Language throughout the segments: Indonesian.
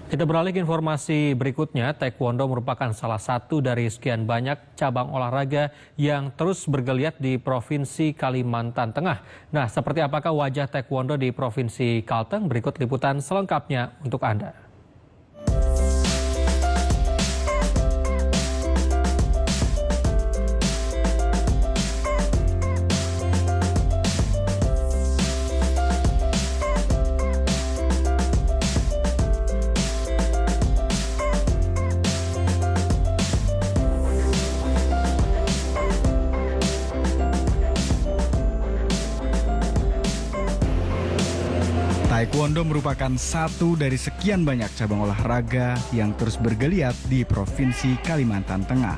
Kita beralih ke informasi berikutnya. Taekwondo merupakan salah satu dari sekian banyak cabang olahraga yang terus bergeliat di Provinsi Kalimantan Tengah. Nah, seperti apakah wajah Taekwondo di Provinsi Kalteng? Berikut liputan selengkapnya untuk Anda. Taekwondo merupakan satu dari sekian banyak cabang olahraga yang terus bergeliat di Provinsi Kalimantan Tengah.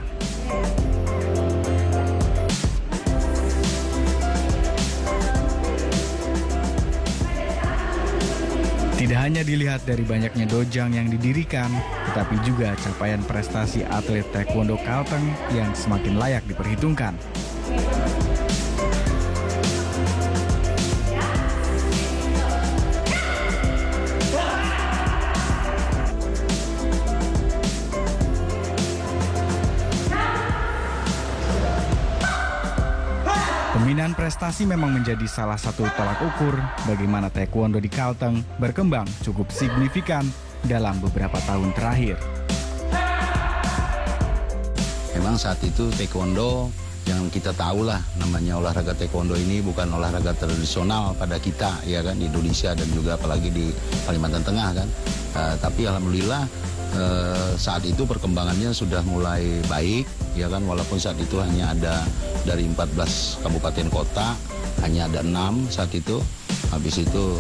Tidak hanya dilihat dari banyaknya dojang yang didirikan, tetapi juga capaian prestasi atlet Taekwondo Kalteng yang semakin layak diperhitungkan. Pembinaan prestasi memang menjadi salah satu tolak ukur bagaimana Taekwondo di Kalteng berkembang cukup signifikan dalam beberapa tahun terakhir. Memang saat itu Taekwondo yang kita tahu lah, namanya olahraga Taekwondo ini bukan olahraga tradisional pada kita, ya kan, di Indonesia dan juga apalagi di Kalimantan Tengah kan. Tapi alhamdulillah saat itu perkembangannya sudah mulai baik, ya kan, walaupun saat itu hanya ada dari 14 kabupaten kota, hanya ada 6 saat itu. Habis itu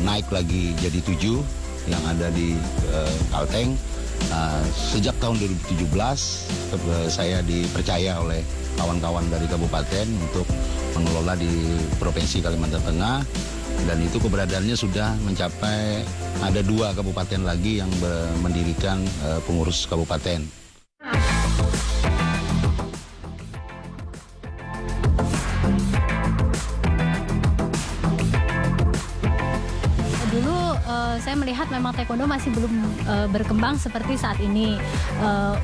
naik lagi jadi 7 yang ada di Kalteng. Sejak tahun 2017 saya dipercaya oleh kawan-kawan dari kabupaten untuk mengelola di Provinsi Kalimantan Tengah, dan itu keberadaannya sudah mencapai ada 2 kabupaten lagi yang mendirikan pengurus kabupaten. Saya melihat memang Taekwondo masih belum berkembang seperti saat ini.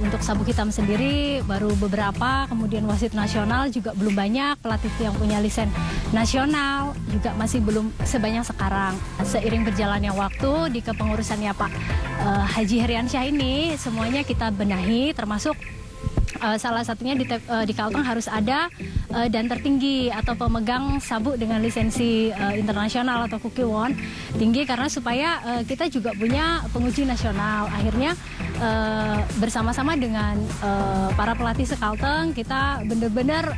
Untuk sabuk hitam sendiri baru beberapa, kemudian wasit nasional juga belum banyak, pelatih yang punya lisen nasional juga masih belum sebanyak sekarang. Seiring berjalannya waktu di kepengurusannya Pak Haji Heriansyah ini, semuanya kita benahi, termasuk salah satunya di Kalteng harus ada dan tertinggi atau pemegang sabuk dengan lisensi internasional atau Kukiwon tinggi, karena supaya kita juga punya penguji nasional. Akhirnya bersama-sama dengan para pelatih se-Kalteng kita benar-benar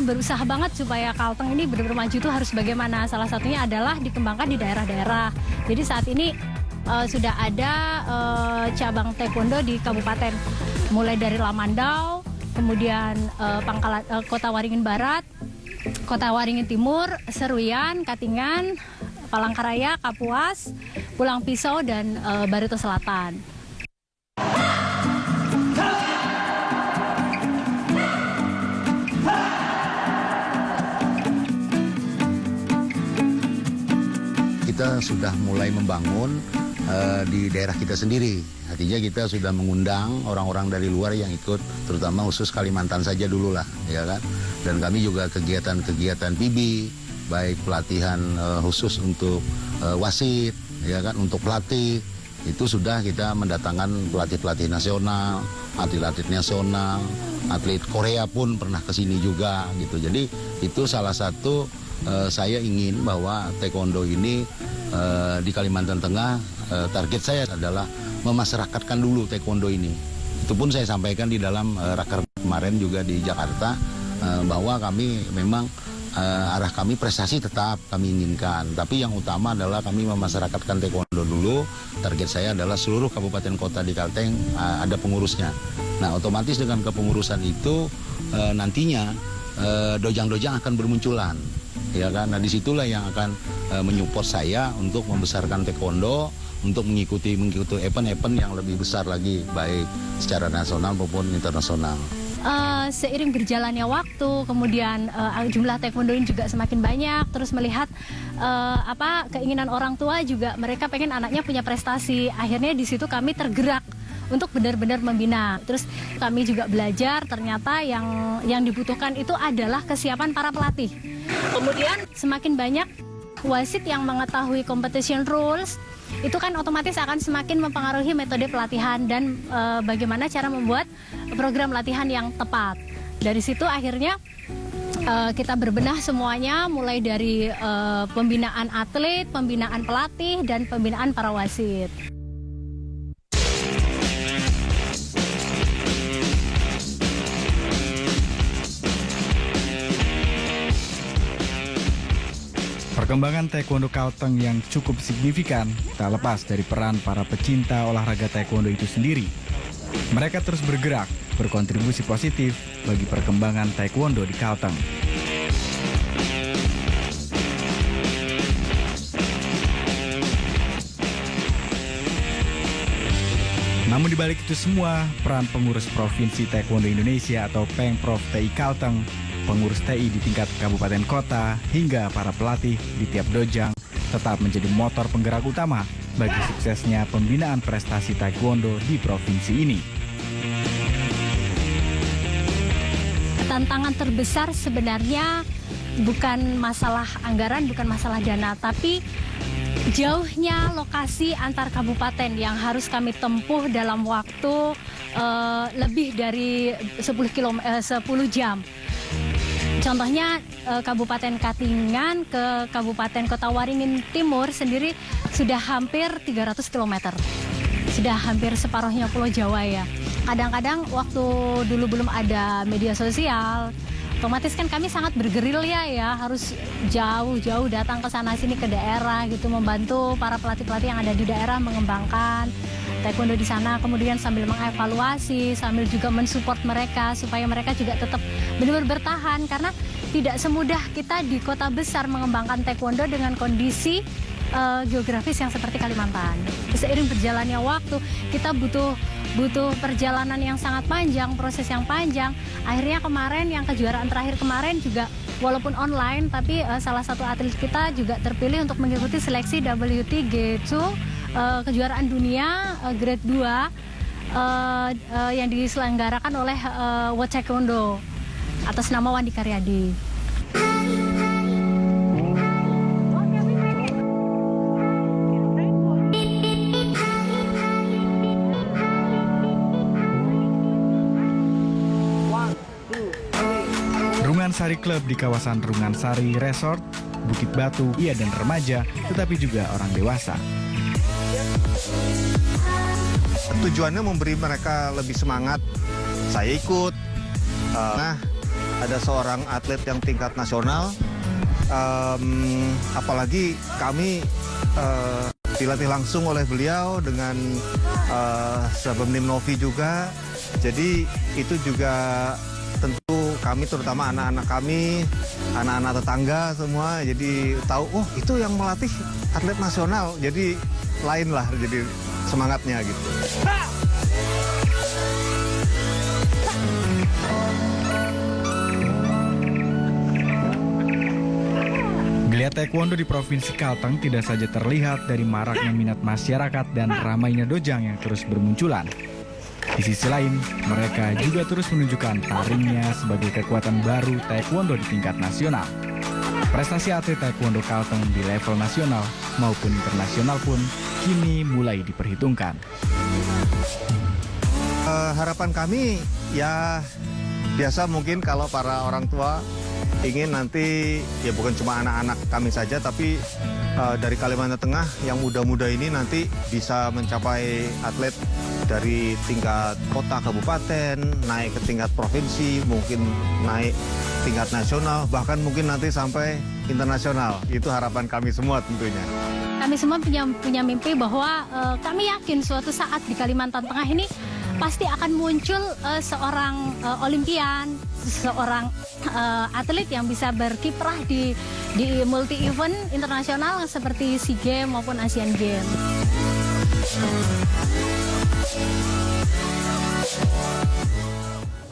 berusaha banget supaya Kalteng ini benar-benar maju itu harus bagaimana. Salah satunya adalah dikembangkan di daerah-daerah. Jadi saat ini sudah ada cabang Taekwondo di kabupaten, mulai dari Lamandau, kemudian Kota Waringin Barat, Kota Waringin Timur, Seruyan, Katingan, Palangkaraya, Kapuas, Pulang Pisau, dan Barito Selatan. Kita sudah mulai membangun di daerah kita sendiri. Artinya kita sudah mengundang orang-orang dari luar yang ikut, terutama khusus Kalimantan saja dulu lah, ya kan. Dan kami juga kegiatan-kegiatan PIB, baik pelatihan khusus untuk wasit, ya kan, untuk pelatih. Itu sudah kita mendatangkan pelatih-pelatih nasional, atlet-atlet nasional, atlet Korea pun pernah ke sini juga gitu. Jadi itu salah satu saya ingin bahwa Taekwondo ini di Kalimantan Tengah, target saya adalah memasyarakatkan dulu Taekwondo ini. Itu pun saya sampaikan di dalam raker kemarin juga di Jakarta, bahwa kami memang arah kami prestasi tetap kami inginkan, tapi yang utama adalah kami memasyarakatkan Taekwondo dulu. Target saya adalah seluruh kabupaten kota di Kalteng ada pengurusnya. Nah, otomatis dengan kepengurusan itu nantinya dojang-dojang akan bermunculan, ya kan. Nah, disitulah yang akan menyupport saya untuk membesarkan Taekwondo, untuk mengikuti event-event yang lebih besar lagi, baik secara nasional maupun internasional. seiring berjalannya waktu, kemudian jumlah taekwondo ini juga semakin banyak, terus melihat keinginan orang tua juga, mereka pengen anaknya punya prestasi. Akhirnya di situ kami tergerak untuk benar-benar membina. Terus kami juga belajar, ternyata yang dibutuhkan itu adalah kesiapan para pelatih. Kemudian semakin banyak wasit yang mengetahui competition rules, itu kan otomatis akan semakin mempengaruhi metode pelatihan dan bagaimana cara membuat program latihan yang tepat. Dari situ akhirnya kita berbenah semuanya, mulai dari pembinaan atlet, pembinaan pelatih, dan pembinaan para wasit. Perkembangan taekwondo Kalteng yang cukup signifikan tak lepas dari peran para pecinta olahraga taekwondo itu sendiri. Mereka terus bergerak, berkontribusi positif bagi perkembangan taekwondo di Kalteng. Namun dibalik itu semua, peran pengurus Provinsi Taekwondo Indonesia atau Pengprov TI Kalteng, pengurus TI di tingkat kabupaten kota, hingga para pelatih di tiap dojang tetap menjadi motor penggerak utama bagi suksesnya pembinaan prestasi taekwondo di provinsi ini. Tantangan terbesar sebenarnya bukan masalah anggaran, bukan masalah dana, tapi jauhnya lokasi antar kabupaten yang harus kami tempuh dalam waktu lebih dari 10 jam. Contohnya Kabupaten Katingan ke Kabupaten Kota Waringin Timur sendiri sudah hampir 300 km. Sudah hampir separuhnya Pulau Jawa ya. Kadang-kadang waktu dulu belum ada media sosial, otomatis kan kami sangat bergerilya ya, harus jauh-jauh datang ke sana sini ke daerah gitu, membantu para pelatih-pelatih yang ada di daerah mengembangkan taekwondo di sana, kemudian sambil mengevaluasi, sambil juga mensupport mereka supaya mereka juga tetap benar-benar bertahan, karena tidak semudah kita di kota besar mengembangkan taekwondo dengan kondisi geografis yang seperti Kalimantan. Seiring berjalannya waktu, kita butuh perjalanan yang sangat panjang, proses yang panjang. Akhirnya kemarin yang kejuaraan terakhir kemarin juga walaupun online, tapi salah satu atlet kita juga terpilih untuk mengikuti seleksi WT G2 kejuaraan dunia grade 2 yang diselenggarakan oleh World Taekwondo atas nama Wandi Karyadi. Rungansari Club di kawasan Rungansari Resort, Bukit Batu, ia dan remaja, tetapi juga orang dewasa. Tujuannya memberi mereka lebih semangat. Saya ikut. Ada seorang atlet yang tingkat nasional. Apalagi kami dilatih langsung oleh beliau dengan Sebemnim Novi juga. Jadi itu juga tentu kami, terutama anak-anak kami, anak-anak tetangga semua, jadi tahu, oh itu yang melatih atlet nasional, jadi lain lah, jadi semangatnya gitu. Geliat taekwondo di Provinsi Kalteng tidak saja terlihat dari maraknya minat masyarakat dan ramainya dojang yang terus bermunculan. Di sisi lain, mereka juga terus menunjukkan taringnya sebagai kekuatan baru taekwondo di tingkat nasional. Prestasi atlet taekwondo Kalteng di level nasional maupun internasional pun kini mulai diperhitungkan. Harapan kami ya biasa, mungkin kalau para orang tua ingin nanti ya bukan cuma anak-anak kami saja, tapi dari Kalimantan Tengah yang muda-muda ini nanti bisa mencapai atlet dari tingkat kota, kabupaten, naik ke tingkat provinsi, mungkin naik tingkat nasional, bahkan mungkin nanti sampai internasional. Itu harapan kami semua tentunya. Kami semua punya mimpi bahwa kami yakin suatu saat di Kalimantan Tengah ini pasti akan muncul seorang olimpian, seorang atlet yang bisa berkiprah di multi event internasional seperti SEA Games maupun Asian Games.